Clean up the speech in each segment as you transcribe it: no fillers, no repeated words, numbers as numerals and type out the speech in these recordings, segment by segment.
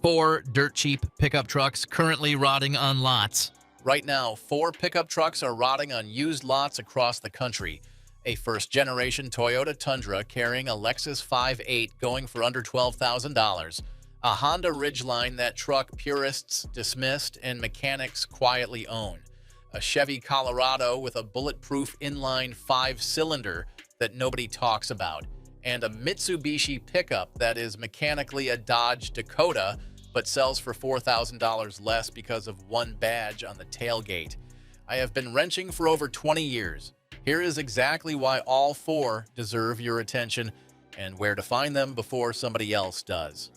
4 dirt cheap pickup trucks currently rotting on lots. Right now, 4 pickup trucks are rotting on used lots across the country. A first-generation Toyota Tundra carrying a Lexus 5.8 going for under $12,000. A Honda Ridgeline that truck purists dismissed and mechanics quietly own. A Chevy Colorado with a bulletproof inline 5-cylinder that nobody talks about. And a Mitsubishi pickup that is mechanically a Dodge Dakota but sells for $4,000 less because of one badge on the tailgate. I have been wrenching for over 20 years. Here is exactly why all 4 deserve your attention and where to find them before somebody else does.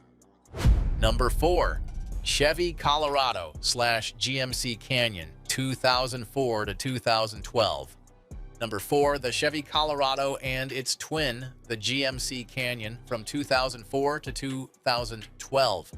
Number 4. Chevy Colorado / GMC Canyon 2004 to 2012. Number 4, the Chevy Colorado and its twin, the GMC Canyon, from 2004 to 2012.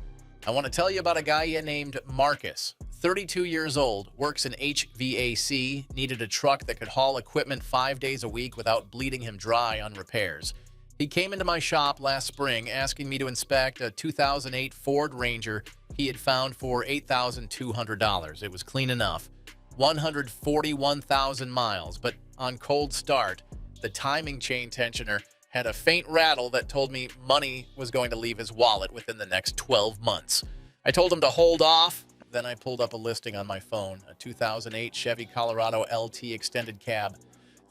I want to tell you about a guy named Marcus, 32 years old, works in HVAC, needed a truck that could haul equipment 5 days a week without bleeding him dry on repairs. He came into my shop last spring asking me to inspect a 2008 Ford Ranger he had found for $8,200. It was clean enough. 141,000 miles, but on cold start, the timing chain tensioner had a faint rattle that told me money was going to leave his wallet within the next 12 months. I told him to hold off. Then I pulled up a listing on my phone, a 2008 Chevy Colorado LT extended cab,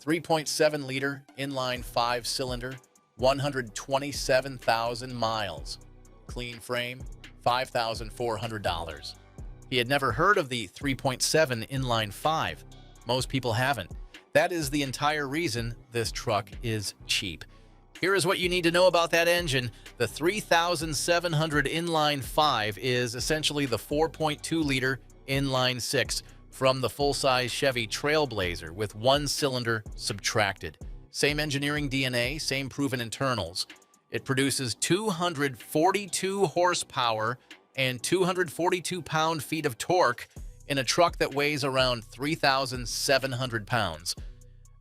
3.7-liter inline 5-cylinder, 127,000 miles. Clean frame, $5,400. He had never heard of the 3.7 inline 5. Most people haven't. That is the entire reason this truck is cheap. Here is what you need to know about that engine. The 3,700 inline 5 is essentially the 4.2-liter inline 6 from the full-size Chevy Trailblazer with one cylinder subtracted. Same engineering DNA, same proven internals. It produces 242 horsepower and 242 pound-feet of torque in a truck that weighs around 3,700 pounds.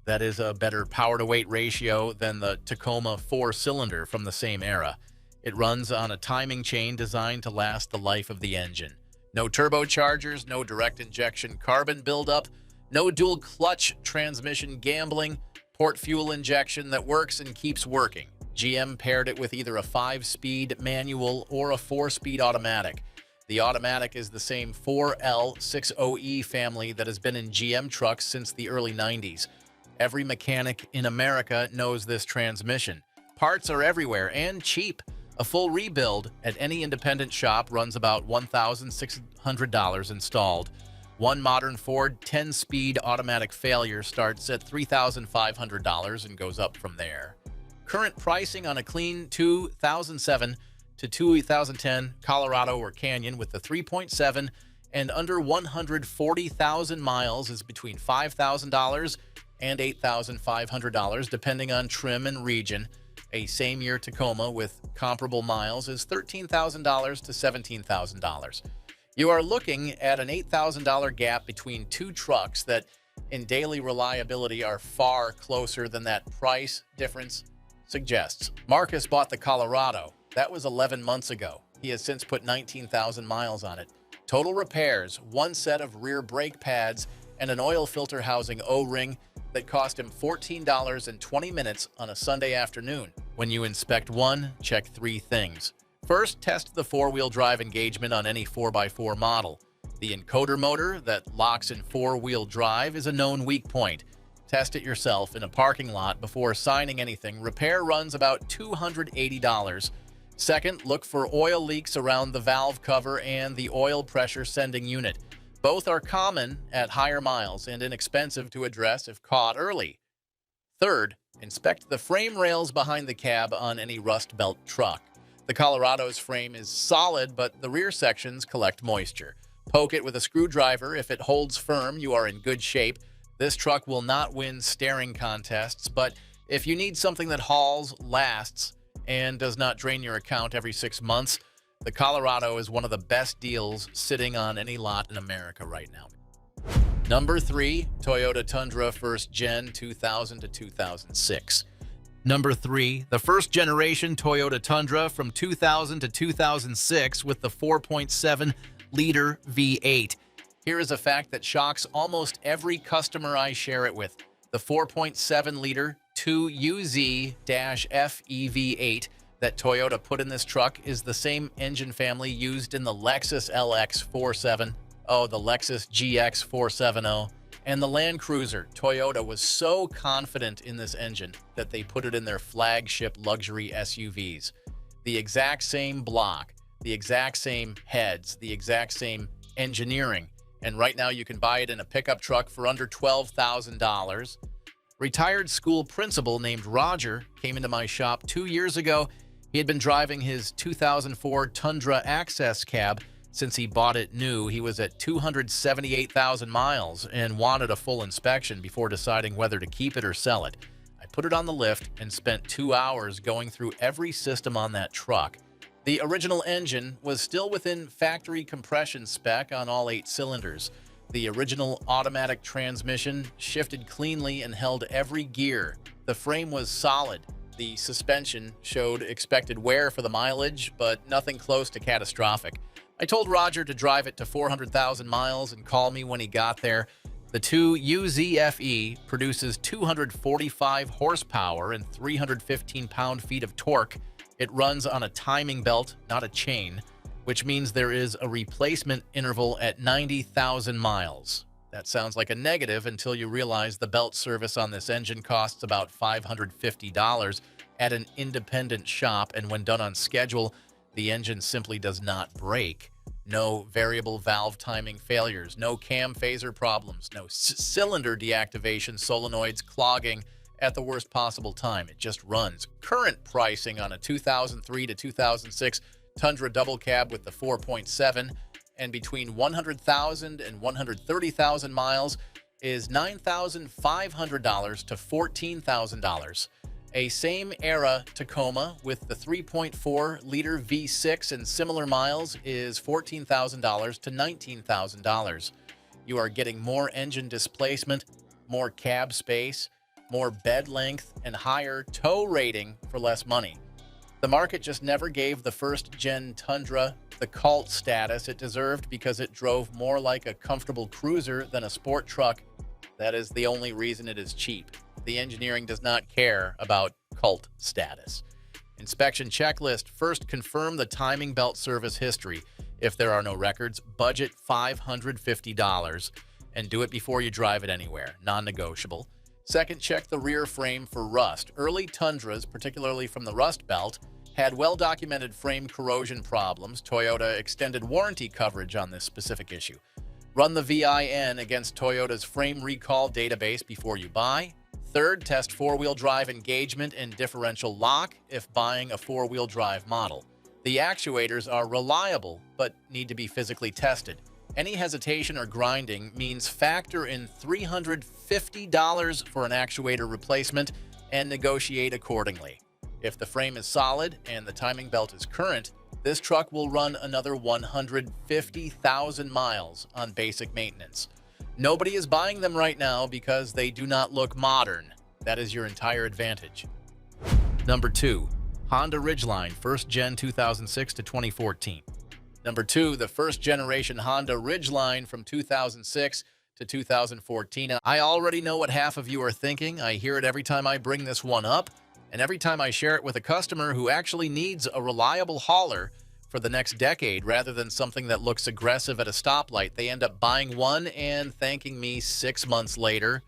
That is a better power-to-weight ratio than the Tacoma 4-cylinder from the same era. It runs on a timing chain designed to last the life of the engine. No turbochargers, no direct injection carbon buildup, no dual clutch transmission gambling, port fuel injection that works and keeps working. GM paired it with either a 5-speed manual or a 4-speed automatic. The automatic is the same 4L60E family that has been in GM trucks since the early 90s. Every mechanic in America knows this transmission. Parts are everywhere and cheap. A full rebuild at any independent shop runs about $1,600 installed. One modern Ford 10-speed automatic failure starts at $3,500 and goes up from there. Current pricing on a clean 2007 to 2010 Colorado or Canyon with the 3.7 and under 140,000 miles is between $5,000 and $8,500 depending on trim and region. A same-year Tacoma with comparable miles is $13,000 to $17,000. You are looking at an $8,000 gap between two trucks that in daily reliability are far closer than that price difference suggests. Marcus bought the Colorado. That was 11 months ago. He has since put 19,000 miles on it. Total repairs, one set of rear brake pads, and an oil filter housing O-ring that cost him $14.20 on a Sunday afternoon. When you inspect one, check 3 things. First, test the 4-wheel drive engagement on any 4x4 model. The encoder motor that locks in 4-wheel drive is a known weak point. Test it yourself in a parking lot before signing anything. Repair runs about $280. Second, look for oil leaks around the valve cover and the oil pressure sending unit. Both are common at higher miles and inexpensive to address if caught early. Third, inspect the frame rails behind the cab on any Rust Belt truck. The Colorado's frame is solid, but the rear sections collect moisture. Poke it with a screwdriver. If it holds firm, you are in good shape. This truck will not win staring contests, but if you need something that hauls, lasts, and does not drain your account every 6 months, the Colorado is one of the best deals sitting on any lot in America right now. Number 3, Toyota Tundra 1st Gen 2000 to 2006. Number 3, the first generation Toyota Tundra from 2000 to 2006 with the 4.7-liter V8. Here is a fact that shocks almost every customer I share it with. The 4.7-liter 2UZ-FE-V8 that Toyota put in this truck is the same engine family used in the Lexus LX47, the Lexus GX470, and the Land Cruiser. Toyota was so confident in this engine that they put it in their flagship luxury SUVs. The exact same block, the exact same heads, the exact same engineering, and right now you can buy it in a pickup truck for under $12,000. Retired school principal named Roger came into my shop 2 years ago. He had been driving his 2004 Tundra Access cab since he bought it new. He was at 278,000 miles and wanted a full inspection before deciding whether to keep it or sell it. I put it on the lift and spent 2 hours going through every system on that truck. The original engine was still within factory compression spec on all 8 cylinders. The original automatic transmission shifted cleanly and held every gear. The frame was solid. The suspension showed expected wear for the mileage, but nothing close to catastrophic. I told Roger to drive it to 400,000 miles and call me when he got there. The 2UZ-FE produces 245 horsepower and 315 pound-feet of torque. It runs on a timing belt, not a chain, which means there is a replacement interval at 90,000 miles. That sounds like a negative until you realize the belt service on this engine costs about $550 at an independent shop, and when done on schedule, the engine simply does not break. No variable valve timing failures, no cam phaser problems, no cylinder deactivation, solenoids clogging at the worst possible time. It just runs. Current pricing on a 2003 to 2006 Tundra double cab with the 4.7 and between 100,000 and 130,000 miles is $9,500 to $14,000. A same-era Tacoma with the 3.4-liter V6 and similar miles is $14,000 to $19,000. You are getting more engine displacement, more cab space, more bed length, and higher tow rating for less money. The market just never gave the first-gen Tundra the cult status it deserved because it drove more like a comfortable cruiser than a sport truck. That is the only reason it is cheap. The engineering does not care about cult status. Inspection checklist. First, confirm the timing belt service history. If there are no records, budget $550 and do it before you drive it anywhere. Non-negotiable. Second, check the rear frame for rust. Early Tundras, particularly from the Rust Belt, had well-documented frame corrosion problems. Toyota extended warranty coverage on this specific issue. Run the VIN against Toyota's frame recall database before you buy. Third, test four-wheel drive engagement and differential lock if buying a four-wheel drive model. The actuators are reliable, but need to be physically tested. Any hesitation or grinding means factor in $350 for an actuator replacement and negotiate accordingly. If the frame is solid and the timing belt is current, this truck will run another 150,000 miles on basic maintenance. Nobody is buying them right now because they do not look modern. That is your entire advantage. Number 2, Honda Ridgeline, first gen 2006 to 2014. Number 2, the first generation Honda Ridgeline from 2006 to 2014. I already know what half of you are thinking. I hear it every time I bring this one up, and every time I share it with a customer who actually needs a reliable hauler for the next decade rather than something that looks aggressive at a stoplight. They end up buying one and thanking me 6 months later.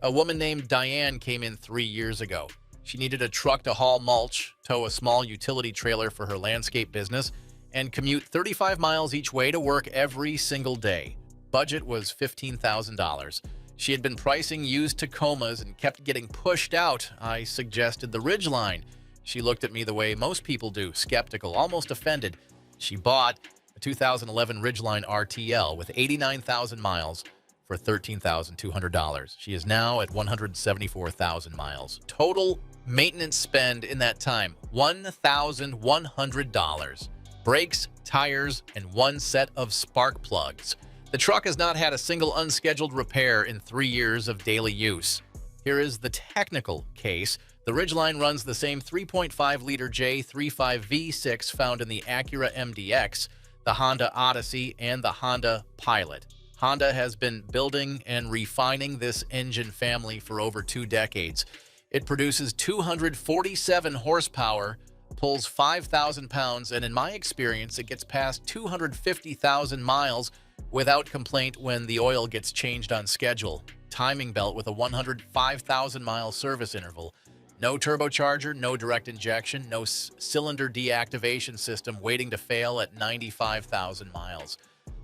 A woman named Diane came in 3 years ago. She needed a truck to haul mulch, tow a small utility trailer for her landscape business, and commute 35 miles each way to work every single day. Budget was $15,000. She had been pricing used Tacomas and kept getting pushed out. I suggested the Ridgeline. She looked at me the way most people do, skeptical, almost offended. She bought a 2011 Ridgeline RTL with 89,000 miles for $13,200. She is now at 174,000 miles. Total maintenance spend in that time, $1,100. Brakes, tires, and one set of spark plugs. The truck has not had a single unscheduled repair in 3 years of daily use. Here is the technical case. The Ridgeline runs the same 3.5-liter J35 V6 found in the Acura MDX, the Honda Odyssey, and the Honda Pilot. Honda has been building and refining this engine family for over 2 decades. It produces 247 horsepower, pulls 5,000 pounds, and in my experience, it gets past 250,000 miles without complaint when the oil gets changed on schedule. Timing belt with a 105,000-mile service interval. No turbocharger, no direct injection, no cylinder deactivation system waiting to fail at 95,000 miles.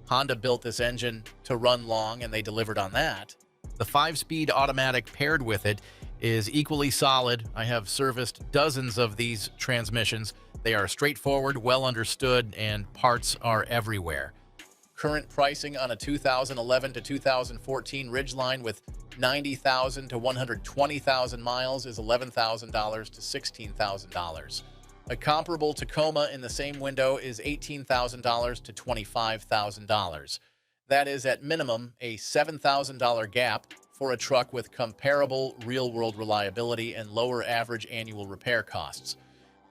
Honda built this engine to run long, and they delivered on that. The 5-speed automatic paired with it is equally solid. I have serviced dozens of these transmissions. They are straightforward, well understood, and parts are everywhere. Current pricing on a 2011 to 2014 Ridgeline with 90,000 to 120,000 miles is $11,000 to $16,000. A comparable Tacoma in the same window is $18,000 to $25,000. That is at minimum a $7,000 gap for a truck with comparable real-world reliability and lower average annual repair costs.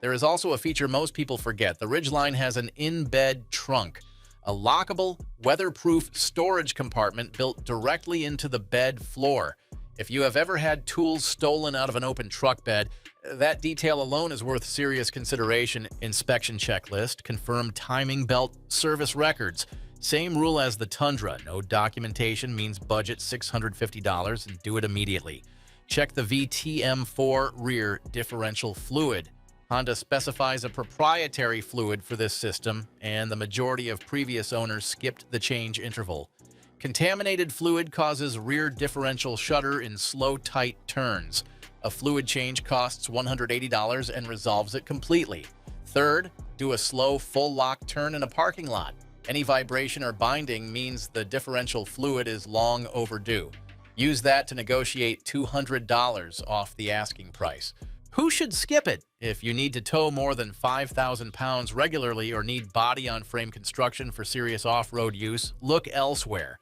There is also a feature most people forget. The Ridgeline has an in-bed trunk, a lockable, weatherproof storage compartment built directly into the bed floor. If you have ever had tools stolen out of an open truck bed, that detail alone is worth serious consideration. Inspection checklist, confirmed timing belt service records. Same rule as the Tundra. No documentation means budget $650 and do it immediately. Check the VTM4 rear differential fluid. Honda specifies a proprietary fluid for this system, and the majority of previous owners skipped the change interval. Contaminated fluid causes rear differential shudder in slow, tight turns. A fluid change costs $180 and resolves it completely. Third, do a slow, full lock turn in a parking lot. Any vibration or binding means the differential fluid is long overdue. Use that to negotiate $200 off the asking price. Who should skip it? If you need to tow more than 5,000 pounds regularly or need body-on-frame construction for serious off-road use, look elsewhere.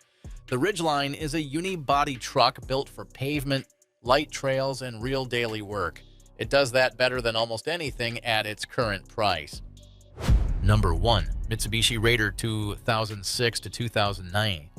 The Ridgeline is a unibody truck built for pavement, light trails, and real daily work. It does that better than almost anything at its current price. Number 1. Mitsubishi Raider 2006 to 2009.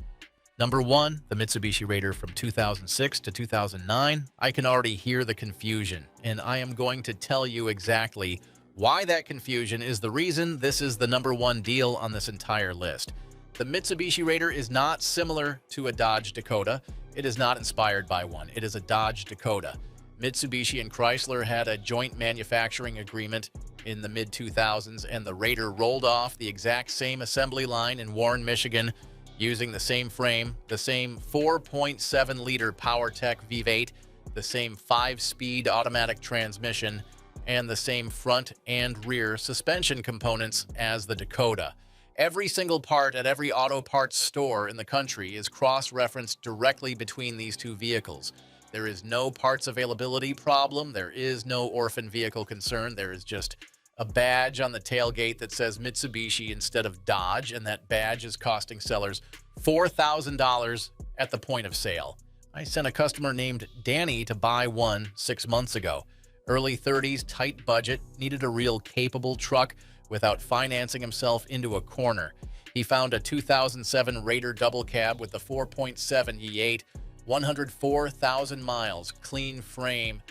Number 1, the Mitsubishi Raider from 2006 to 2009. I can already hear the confusion, and I am going to tell you exactly why that confusion is the reason this is the number 1 deal on this entire list. The Mitsubishi Raider is not similar to a Dodge Dakota. It is not inspired by one. It is a Dodge Dakota. Mitsubishi and Chrysler had a joint manufacturing agreement in the mid-2000s, and the Raider rolled off the exact same assembly line in Warren, Michigan, using the same frame, the same 4.7-liter PowerTech V8, the same 5-speed automatic transmission, and the same front and rear suspension components as the Dakota. Every single part at every auto parts store in the country is cross-referenced directly between these two vehicles. There is no parts availability problem. There is no orphan vehicle concern. There is just a badge on the tailgate that says Mitsubishi instead of Dodge, and that badge is costing sellers $4,000 at the point of sale. I sent a customer named Danny to buy one 6 months ago. Early 30s, tight budget, needed a real capable truck without financing himself into a corner. He found a 2007 Raider double cab with the 4.7 V8, 104,000 miles, clean frame,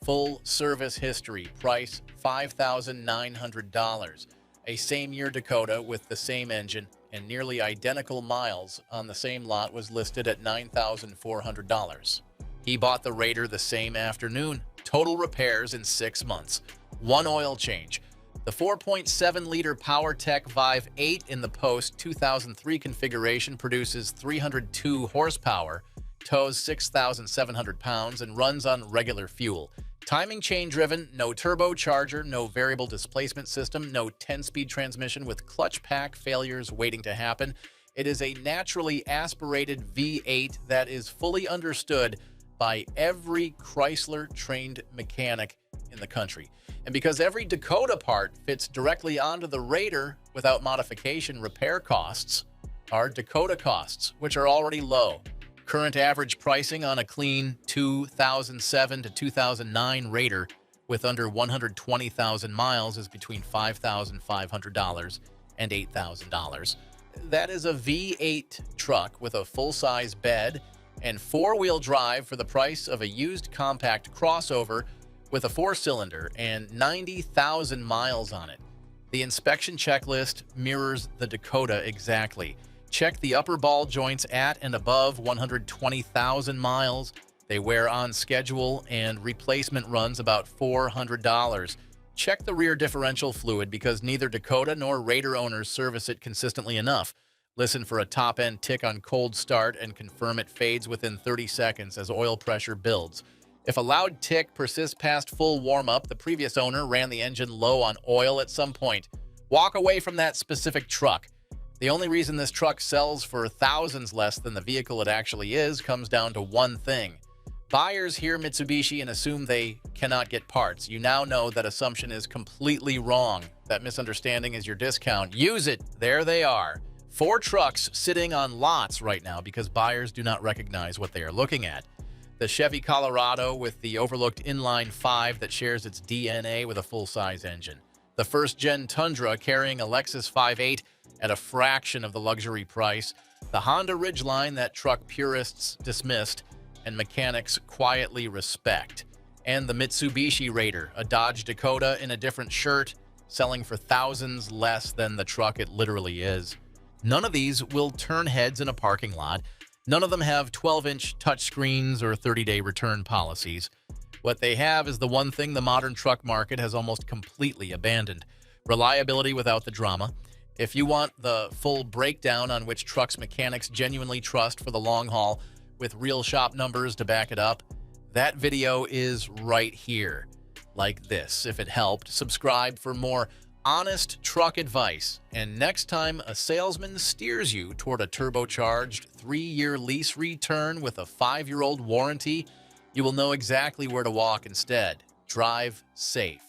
full service history, price $5,900. A same-year Dakota with the same engine and nearly identical miles on the same lot was listed at $9,400. He bought the Raider the same afternoon. Total repairs in 6 months. One oil change. The 4.7-liter PowerTech Vive 8 in the post-2003 configuration produces 302 horsepower, tows 6,700 pounds, and runs on regular fuel. Timing chain driven, no turbocharger, no variable displacement system, no 10-speed transmission with clutch pack failures waiting to happen. It is a naturally aspirated V8 that is fully understood by every Chrysler-trained mechanic in the country. And because every Dakota part fits directly onto the Raider without modification, repair costs are Dakota costs, which are already low. Current average pricing on a clean 2007 to 2009 Raider with under 120,000 miles is between $5,500 and $8,000. That is a V8 truck with a full-size bed and four-wheel drive for the price of a used compact crossover with a four-cylinder and 90,000 miles on it. The inspection checklist mirrors the Dakota exactly. Check the upper ball joints at and above 120,000 miles. They wear on schedule and replacement runs about $400. Check the rear differential fluid because neither Dakota nor Raider owners service it consistently enough. Listen for a top-end tick on cold start and confirm it fades within 30 seconds as oil pressure builds. If a loud tick persists past full warm-up, the previous owner ran the engine low on oil at some point. Walk away from that specific truck. The only reason this truck sells for thousands less than the vehicle it actually is comes down to one thing. Buyers hear Mitsubishi and assume they cannot get parts. You now know that assumption is completely wrong. That misunderstanding is your discount. Use it. There they are. 4 trucks sitting on lots right now because buyers do not recognize what they are looking at. The Chevy Colorado with the overlooked inline 5 that shares its DNA with a full-size engine. The first-gen Tundra carrying a Lexus 5.8 at a fraction of the luxury price. The Honda Ridgeline that truck purists dismissed and mechanics quietly respect. And the Mitsubishi Raider, a Dodge Dakota in a different shirt, selling for thousands less than the truck it literally is. None of these will turn heads in a parking lot. None of them have 12-inch touchscreens or 30-day return policies. What they have is the one thing the modern truck market has almost completely abandoned: reliability without the drama. If you want the full breakdown on which trucks mechanics genuinely trust for the long haul, with real shop numbers to back it up, that video is right here. Like this, if it helped. Subscribe for more honest truck advice. And next time a salesman steers you toward a turbocharged 3-year lease return with a 5-year-old warranty, you will know exactly where to walk instead. Drive safe.